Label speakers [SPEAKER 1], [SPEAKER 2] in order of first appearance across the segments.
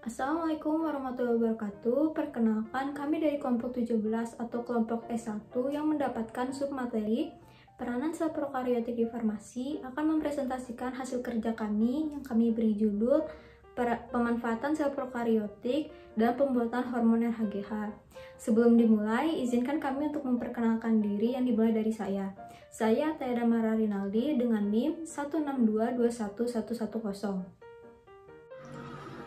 [SPEAKER 1] Assalamualaikum warahmatullahi wabarakatuh. Perkenalkan, kami dari kelompok 17 atau kelompok S1 yang mendapatkan submateri peranan sel prokariotik di farmasi akan mempresentasikan hasil kerja kami yang kami beri judul pemanfaatan sel prokariotik dan pembuatan hormon RHGH. Sebelum dimulai, izinkan kami untuk memperkenalkan diri yang dimulai dari saya. Saya Taeda Mara Rinaldi dengan NIM 162211110.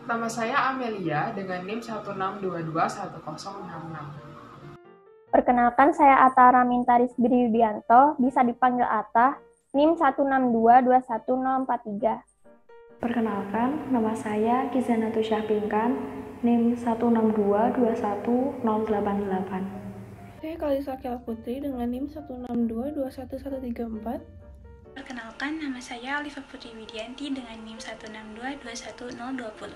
[SPEAKER 2] Nama saya Amelia dengan NIM 16221066.
[SPEAKER 3] Perkenalkan, saya Atta Ramintaris Yudianto, bisa dipanggil Atta, NIM 162210043.
[SPEAKER 4] Perkenalkan, nama saya Kizanatu Syahpingkan, NIM 162210088.
[SPEAKER 5] Saya Kalisa Kial Putri dengan NIM 162211134.
[SPEAKER 6] Perkenalkan, nama saya Alifa Putri Widianti dengan NIM 162212020.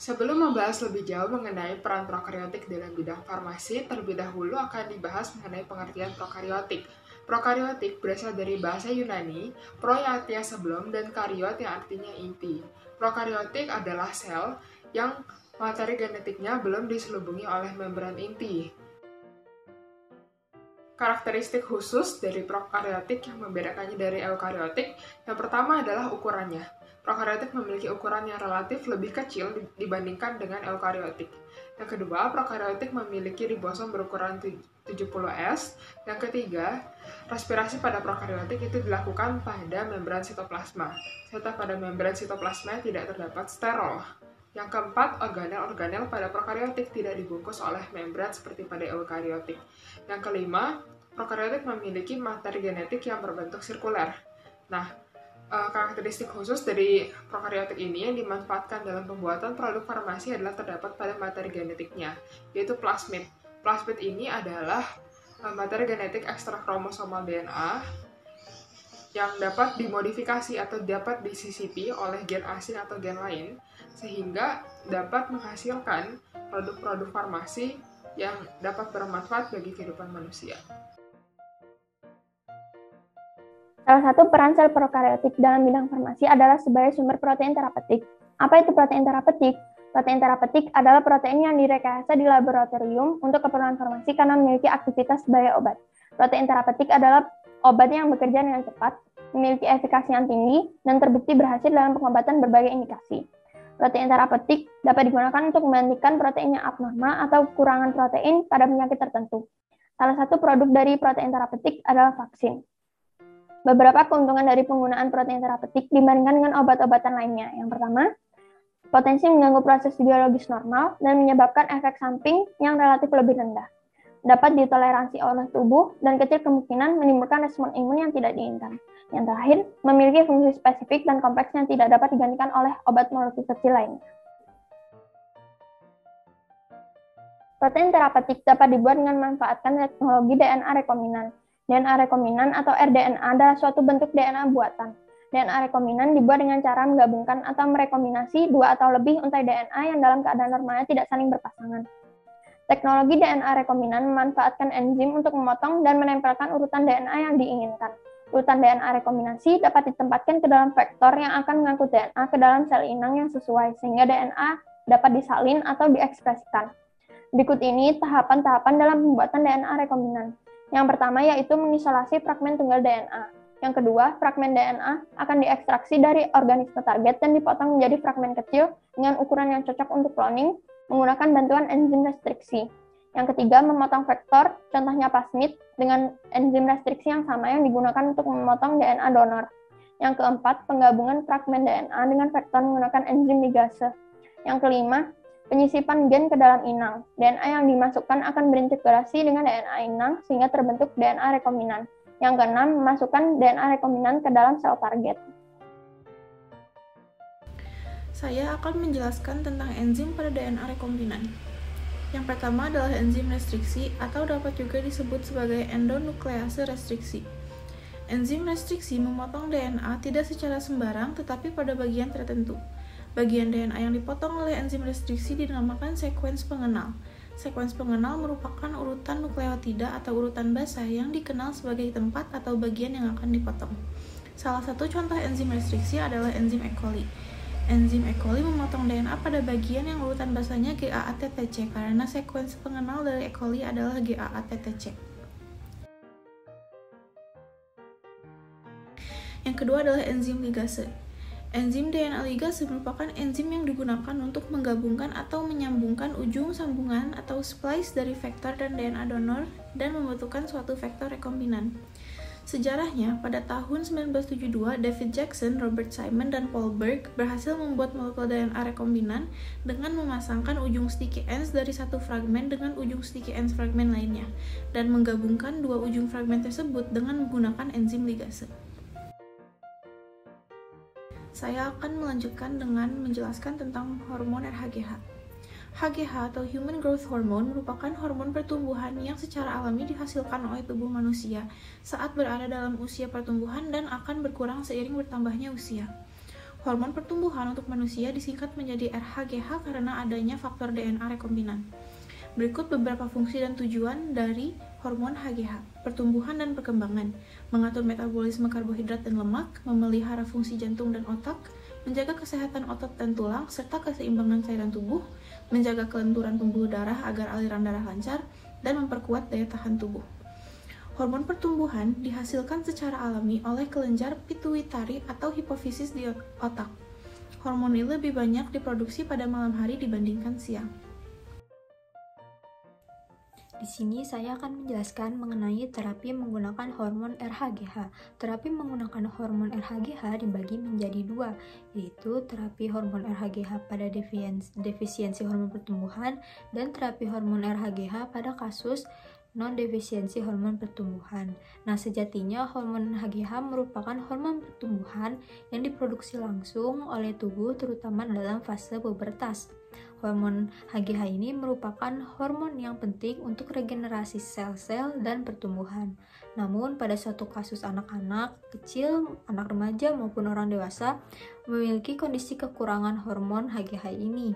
[SPEAKER 2] Sebelum membahas lebih jauh mengenai peran prokariotik dalam bidang farmasi, terlebih dahulu akan dibahas mengenai pengertian prokariotik. Prokariotik berasal dari bahasa Yunani, pro yang artinya sebelum, dan karyot yang artinya inti. Prokariotik adalah sel yang materi genetiknya belum diselubungi oleh membran inti. Karakteristik khusus dari prokariotik yang membedakannya dari eukariotik, yang pertama adalah ukurannya. Prokariotik memiliki ukuran yang relatif lebih kecil dibandingkan dengan eukariotik. Yang kedua, prokariotik memiliki ribosom berukuran 70S. Yang ketiga, respirasi pada prokariotik itu dilakukan pada membran sitoplasma, serta pada membran sitoplasma tidak terdapat sterol. Yang keempat, organel-organel pada prokariotik tidak dibungkus oleh membran seperti pada eukariotik. Yang kelima, prokariotik memiliki materi genetik yang berbentuk sirkuler. Nah, karakteristik khusus dari prokariotik ini yang dimanfaatkan dalam pembuatan produk farmasi adalah terdapat pada materi genetiknya, yaitu plasmid. Plasmid ini adalah materi genetik ekstra kromosomal DNA yang dapat dimodifikasi atau dapat disisipi oleh gen asing atau gen lain, sehingga dapat menghasilkan produk-produk farmasi yang dapat bermanfaat bagi kehidupan manusia.
[SPEAKER 3] Salah satu peran sel prokariotik dalam bidang farmasi adalah sebagai sumber protein terapeutik. Apa itu protein terapeutik? Protein terapeutik adalah protein yang direkayasa di laboratorium untuk keperluan farmasi karena memiliki aktivitas sebagai obat. Protein terapeutik adalah obat yang bekerja dengan cepat, memiliki efikasi yang tinggi, dan terbukti berhasil dalam pengobatan berbagai indikasi. Protein terapeutik dapat digunakan untuk menggantikan protein yang abnormal atau kekurangan protein pada penyakit tertentu. Salah satu produk dari protein terapeutik adalah vaksin. Beberapa keuntungan dari penggunaan protein terapeutik dibandingkan dengan obat-obatan lainnya. Yang pertama, potensi mengganggu proses biologis normal dan menyebabkan efek samping yang relatif lebih rendah. Dapat ditoleransi oleh tubuh dan kecil kemungkinan menimbulkan respon imun yang tidak diinginkan. Yang terakhir, memiliki fungsi spesifik dan kompleks yang tidak dapat digantikan oleh obat molekul kecil lainnya. Protein terapeutik dapat dibuat dengan memanfaatkan teknologi DNA rekombinant. DNA rekombinant atau rDNA adalah suatu bentuk DNA buatan. DNA rekombinant dibuat dengan cara menggabungkan atau merekombinasi dua atau lebih untai DNA yang dalam keadaan normalnya tidak saling berpasangan. Teknologi DNA rekombinant memanfaatkan enzim untuk memotong dan menempelkan urutan DNA yang diinginkan. Urutan DNA rekombinasi dapat ditempatkan ke dalam vektor yang akan mengangkut DNA ke dalam sel inang yang sesuai, sehingga DNA dapat disalin atau diekspresikan. Berikut ini tahapan-tahapan dalam pembuatan DNA rekombinant. Yang pertama yaitu mengisolasi fragmen tunggal DNA. Yang kedua, fragmen DNA akan diekstraksi dari organisme target dan dipotong menjadi fragmen kecil dengan ukuran yang cocok untuk cloning menggunakan bantuan enzim restriksi. Yang ketiga, memotong vektor, contohnya plasmid, dengan enzim restriksi yang sama yang digunakan untuk memotong DNA donor. Yang keempat, penggabungan fragmen DNA dengan vektor menggunakan enzim ligase. Yang kelima, penyisipan gen ke dalam inang. DNA yang dimasukkan akan berintegrasi dengan DNA inang sehingga terbentuk DNA rekombinan. Yang keenam, memasukkan DNA rekombinan ke dalam sel target.
[SPEAKER 5] Saya akan menjelaskan tentang enzim pada DNA rekombinan. Yang pertama adalah enzim restriksi atau dapat juga disebut sebagai endonuklease restriksi. Enzim restriksi memotong DNA tidak secara sembarang tetapi pada bagian tertentu. Bagian DNA yang dipotong oleh enzim restriksi dinamakan sekuens pengenal. Sekuens pengenal merupakan urutan nukleotida atau urutan basa yang dikenal sebagai tempat atau bagian yang akan dipotong. Salah satu contoh enzim restriksi adalah enzim E. coli. Enzim E. coli memotong DNA pada bagian yang urutan basanya GAATTC karena sekuensi pengenal dari E. coli adalah GAATTC. Yang kedua adalah enzim ligase. Enzim DNA ligase merupakan enzim yang digunakan untuk menggabungkan atau menyambungkan ujung sambungan atau splice dari vektor dan DNA donor dan membentukkan suatu vektor rekombinan. Sejarahnya, pada tahun 1972, David Jackson, Robert Simon, dan Paul Berg berhasil membuat molekul DNA rekombinan dengan memasangkan ujung sticky ends dari satu fragmen dengan ujung sticky ends fragmen lainnya, dan menggabungkan dua ujung fragmen tersebut dengan menggunakan enzim ligase. Saya akan melanjutkan dengan menjelaskan tentang hormon RHGH. HGH atau Human Growth Hormone merupakan hormon pertumbuhan yang secara alami dihasilkan oleh tubuh manusia saat berada dalam usia pertumbuhan dan akan berkurang seiring bertambahnya usia. Hormon pertumbuhan untuk manusia disingkat menjadi RHGH karena adanya faktor DNA rekombinan. Berikut beberapa fungsi dan tujuan dari hormon HGH: pertumbuhan dan perkembangan, mengatur metabolisme karbohidrat dan lemak, memelihara fungsi jantung dan otak, menjaga kesehatan otot dan tulang, serta keseimbangan cairan tubuh, menjaga kelenturan pembuluh darah agar aliran darah lancar, dan memperkuat daya tahan tubuh. Hormon pertumbuhan dihasilkan secara alami oleh kelenjar pituitari atau hipofisis di otak. Hormon ini lebih banyak diproduksi pada malam hari dibandingkan siang.
[SPEAKER 1] Di sini saya akan menjelaskan mengenai terapi menggunakan hormon RHGH. Terapi menggunakan hormon RHGH dibagi menjadi dua, yaitu terapi hormon RHGH pada defisiensi hormon pertumbuhan dan terapi hormon RHGH pada kasus non-defisiensi hormon pertumbuhan. Nah, sejatinya hormon HGH merupakan hormon pertumbuhan yang diproduksi langsung oleh tubuh terutama dalam fase pubertas. Hormon HGH ini merupakan hormon yang penting untuk regenerasi sel-sel dan pertumbuhan. Namun, pada suatu kasus anak-anak kecil, anak remaja maupun orang dewasa memiliki kondisi kekurangan hormon HGH ini.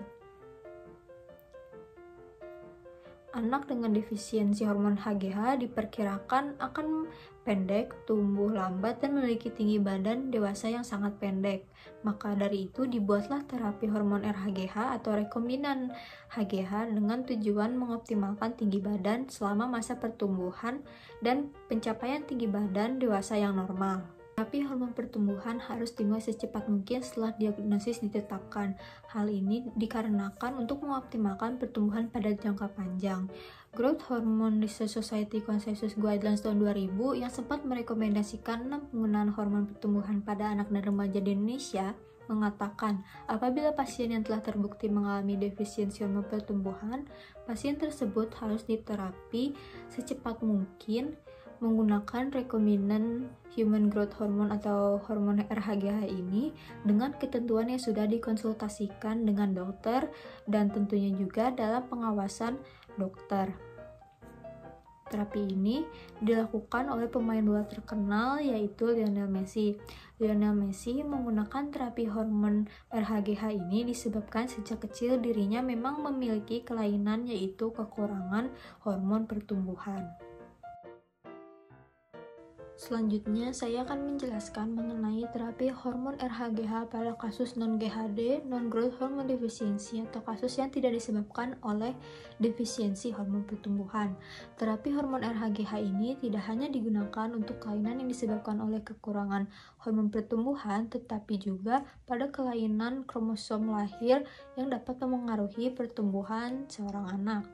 [SPEAKER 1] Anak dengan defisiensi hormon HGH diperkirakan akan pendek, tumbuh lambat, dan memiliki tinggi badan dewasa yang sangat pendek. Maka dari itu dibuatlah terapi hormon RHGH atau rekombinan HGH dengan tujuan mengoptimalkan tinggi badan selama masa pertumbuhan dan pencapaian tinggi badan dewasa yang normal. Terapi hormon pertumbuhan harus dimulai secepat mungkin setelah diagnosis ditetapkan. Hal ini dikarenakan untuk mengoptimalkan pertumbuhan pada jangka panjang. Growth Hormone Research Society Consensus Guidelines tahun 2000 yang sempat merekomendasikan 6 penggunaan hormon pertumbuhan pada anak dan remaja di Indonesia mengatakan apabila pasien yang telah terbukti mengalami defisiensi hormon pertumbuhan, pasien tersebut harus diterapi secepat mungkin menggunakan rekombinan Human Growth Hormone atau hormon RHGH ini dengan ketentuan yang sudah dikonsultasikan dengan dokter dan tentunya juga dalam pengawasan dokter. Terapi ini dilakukan oleh pemain bola terkenal yaitu Lionel Messi. Lionel Messi menggunakan terapi hormon RHGH ini disebabkan sejak kecil dirinya memang memiliki kelainan yaitu kekurangan hormon pertumbuhan. Selanjutnya, saya akan menjelaskan mengenai terapi hormon RHGH pada kasus non-GHD, non-growth hormone deficiency, atau kasus yang tidak disebabkan oleh defisiensi hormon pertumbuhan. Terapi hormon RHGH ini tidak hanya digunakan untuk kelainan yang disebabkan oleh kekurangan hormon pertumbuhan, tetapi juga pada kelainan kromosom lahir yang dapat memengaruhi pertumbuhan seorang anak.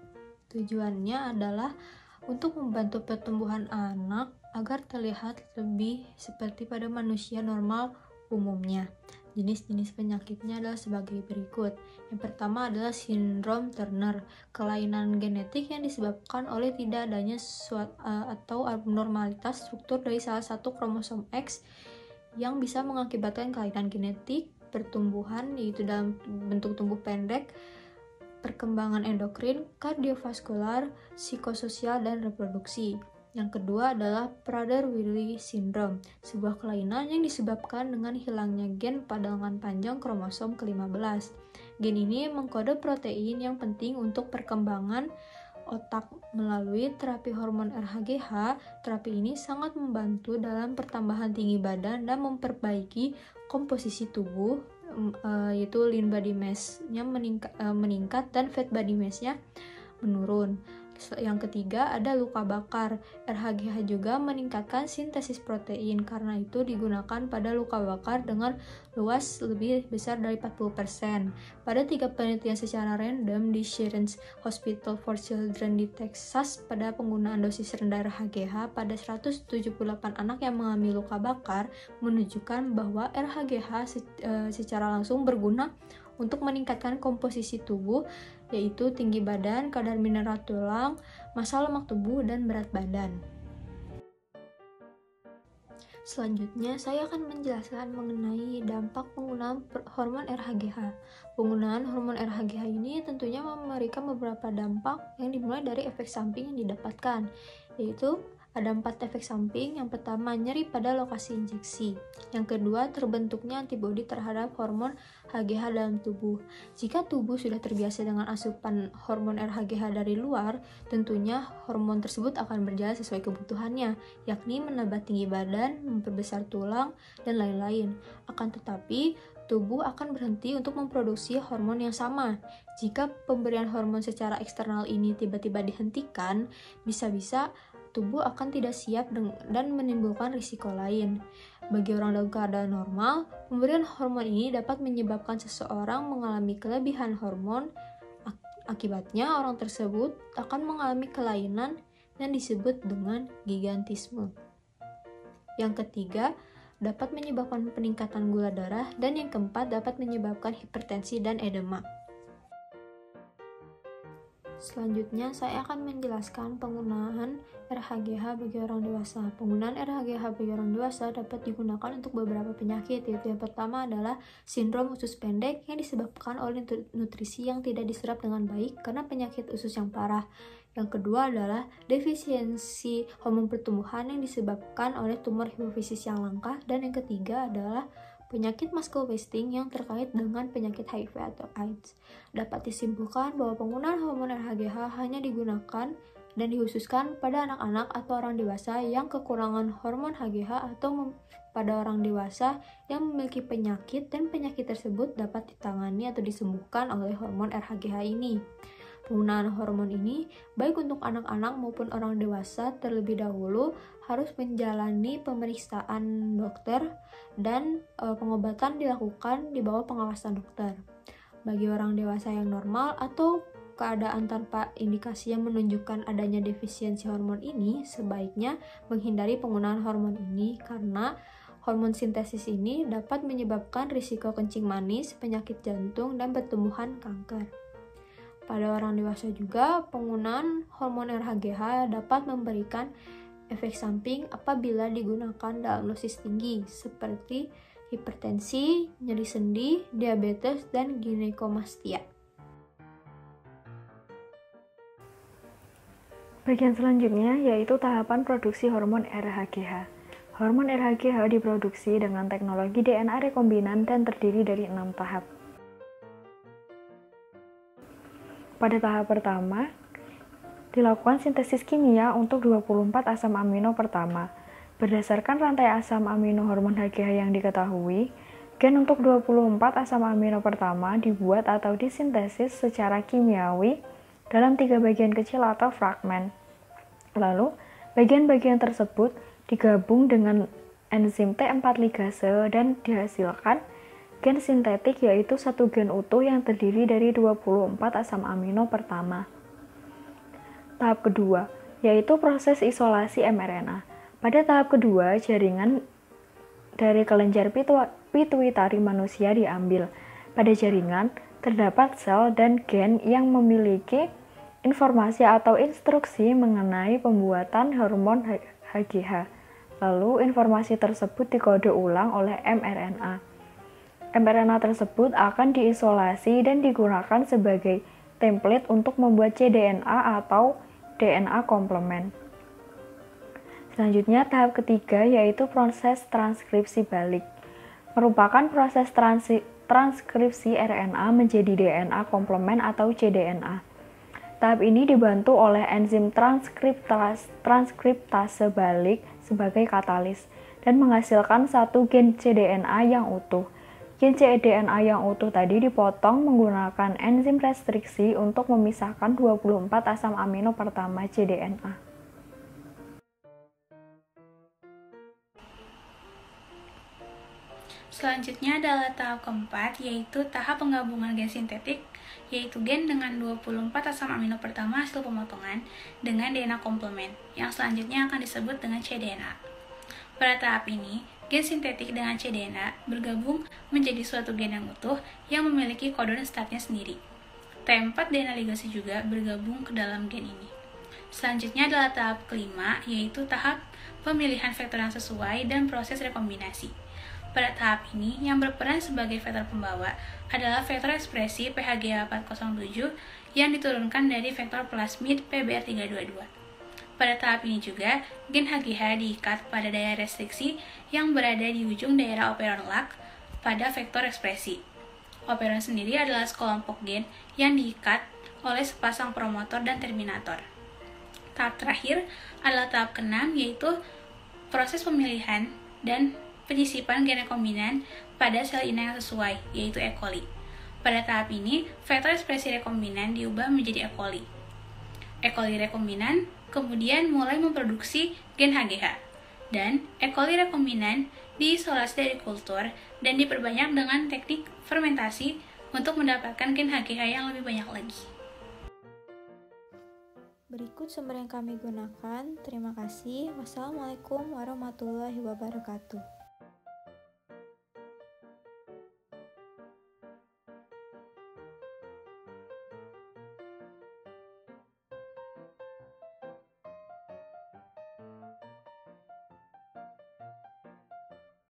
[SPEAKER 1] Tujuannya adalah untuk membantu pertumbuhan anak agar terlihat lebih seperti pada manusia normal umumnya. Jenis-jenis penyakitnya adalah sebagai berikut. Yang pertama adalah sindrom Turner, kelainan genetik yang disebabkan oleh tidak adanya atau abnormalitas struktur dari salah satu kromosom X yang bisa mengakibatkan kelainan genetik, pertumbuhan yaitu dalam bentuk tumbuh pendek, perkembangan endokrin, kardiovaskular, psikososial, dan reproduksi. Yang kedua adalah Prader-Willi syndrome, sebuah kelainan yang disebabkan dengan hilangnya gen pada lengan panjang kromosom ke-15. Gen ini mengkode protein yang penting untuk perkembangan otak. Melalui terapi hormon RHGH, terapi ini sangat membantu dalam pertambahan tinggi badan dan memperbaiki komposisi tubuh, yaitu lean body mass-nya meningkat dan fat body mass-nya menurun. Yang ketiga ada luka bakar. RHGH juga meningkatkan sintesis protein, karena itu digunakan pada luka bakar dengan luas lebih besar dari 40%. Pada 3 penelitian secara random di Children's Hospital for Children di Texas, pada penggunaan dosis rendah RHGH pada 178 anak yang mengalami luka bakar, menunjukkan bahwa RHGH secara langsung berguna untuk meningkatkan komposisi tubuh, yaitu tinggi badan, kadar mineral tulang, massa lemak tubuh, dan berat badan. Selanjutnya, saya akan menjelaskan mengenai dampak penggunaan hormon RHGH. Penggunaan hormon RHGH ini tentunya memberikan beberapa dampak yang dimulai dari efek samping yang didapatkan, yaitu ada 4 efek samping. Yang pertama, nyeri pada lokasi injeksi. Yang kedua, terbentuknya antibodi terhadap hormon HGH dalam tubuh. Jika tubuh sudah terbiasa dengan asupan hormon RHGH dari luar, tentunya hormon tersebut akan berjalan sesuai kebutuhannya, yakni menambah tinggi badan, memperbesar tulang, dan lain-lain. Akan tetapi, tubuh akan berhenti untuk memproduksi hormon yang sama. Jika pemberian hormon secara eksternal ini tiba-tiba dihentikan, bisa-bisa tubuh akan tidak siap dan menimbulkan risiko lain. Bagi orang dalam keadaan normal, pemberian hormon ini dapat menyebabkan seseorang mengalami kelebihan hormon. Akibatnya, orang tersebut akan mengalami kelainan yang disebut dengan gigantisme. Yang ketiga, dapat menyebabkan peningkatan gula darah, dan yang keempat dapat menyebabkan hipertensi dan edema. Selanjutnya, saya akan menjelaskan penggunaan RHGH bagi orang dewasa. Penggunaan RHGH bagi orang dewasa dapat digunakan untuk beberapa penyakit, yaitu yang pertama adalah sindrom usus pendek yang disebabkan oleh nutrisi yang tidak diserap dengan baik karena penyakit usus yang parah. Yang kedua adalah defisiensi hormon pertumbuhan yang disebabkan oleh tumor hipofisis yang langka. Dan yang ketiga adalah penyakit muscle wasting yang terkait dengan penyakit HIV atau AIDS. Dapat disimpulkan bahwa penggunaan hormon RHGH hanya digunakan dan dikhususkan pada anak-anak atau orang dewasa yang kekurangan hormon HGH atau pada orang dewasa yang memiliki penyakit, dan penyakit tersebut dapat ditangani atau disembuhkan oleh hormon RHGH ini. Penggunaan hormon ini baik untuk anak-anak maupun orang dewasa terlebih dahulu harus menjalani pemeriksaan dokter dan pengobatan dilakukan di bawah pengawasan dokter. Bagi orang dewasa yang normal atau keadaan tanpa indikasi yang menunjukkan adanya defisiensi hormon ini, sebaiknya menghindari penggunaan hormon ini karena hormon sintesis ini dapat menyebabkan risiko kencing manis, penyakit jantung, dan pertumbuhan kanker. Pada orang dewasa juga, penggunaan hormon RHGH dapat memberikan efek samping apabila digunakan dalam dosis tinggi, seperti hipertensi, nyeri sendi, diabetes, dan ginekomastia.
[SPEAKER 4] Bagian selanjutnya yaitu tahapan produksi hormon RHGH. Hormon RHGH diproduksi dengan teknologi DNA rekombinan dan terdiri dari 6 tahap. Pada tahap pertama, dilakukan sintesis kimia untuk 24 asam amino pertama. Berdasarkan rantai asam amino hormon HGH yang diketahui, gen untuk 24 asam amino pertama dibuat atau disintesis secara kimiawi dalam 3 bagian kecil atau fragmen. Lalu, bagian-bagian tersebut digabung dengan enzim T4 ligase dan dihasilkan gen sintetik, yaitu satu gen utuh yang terdiri dari 24 asam amino pertama. Tahap kedua, yaitu proses isolasi mRNA. Pada tahap kedua, jaringan dari kelenjar pituitari manusia diambil. Pada jaringan, terdapat sel dan gen yang memiliki informasi atau instruksi mengenai pembuatan hormon HGH. Lalu, informasi tersebut dikode ulang oleh mRNA. mRNA tersebut akan diisolasi dan digunakan sebagai template untuk membuat cDNA atau DNA komplement. Selanjutnya, tahap ketiga yaitu proses transkripsi balik. Merupakan proses transkripsi RNA menjadi DNA komplement atau cDNA. Tahap ini dibantu oleh enzim transkriptase balik sebagai katalis dan menghasilkan satu gen cDNA yang utuh. Gen cDNA yang utuh tadi dipotong menggunakan enzim restriksi untuk memisahkan 24 asam amino pertama cDNA.
[SPEAKER 6] Selanjutnya adalah tahap keempat, yaitu tahap penggabungan gen sintetik, yaitu gen dengan 24 asam amino pertama hasil pemotongan dengan DNA komplement, yang selanjutnya akan disebut dengan cDNA. Pada tahap ini, gen sintetik dengan cDNA bergabung menjadi suatu gen yang utuh yang memiliki kodon startnya sendiri. T4 DNA ligase juga bergabung ke dalam gen ini. Selanjutnya adalah tahap kelima, yaitu tahap pemilihan vektor yang sesuai dan proses rekombinasi. Pada tahap ini, yang berperan sebagai vektor pembawa adalah vektor ekspresi PHGA407 yang diturunkan dari vektor plasmid PBR322. Pada tahap ini juga, gen HGH diikat pada daya restriksi yang berada di ujung daerah operon LAC pada vektor ekspresi. Operon sendiri adalah sekelompok gen yang diikat oleh sepasang promotor dan terminator. Tahap terakhir adalah tahap ke-6, yaitu proses pemilihan dan penyisipan gen rekombinan pada sel inang yang sesuai, yaitu E. coli. Pada tahap ini, vektor ekspresi rekombinan diubah menjadi E. coli. E. coli rekombinan kemudian mulai memproduksi gen HGH, dan E. coli rekombinan diisolasi dari kultur dan diperbanyak dengan teknik fermentasi untuk mendapatkan gen HGH yang lebih banyak lagi.
[SPEAKER 1] Berikut sumber yang kami gunakan. Terima kasih. Wassalamualaikum warahmatullahi wabarakatuh.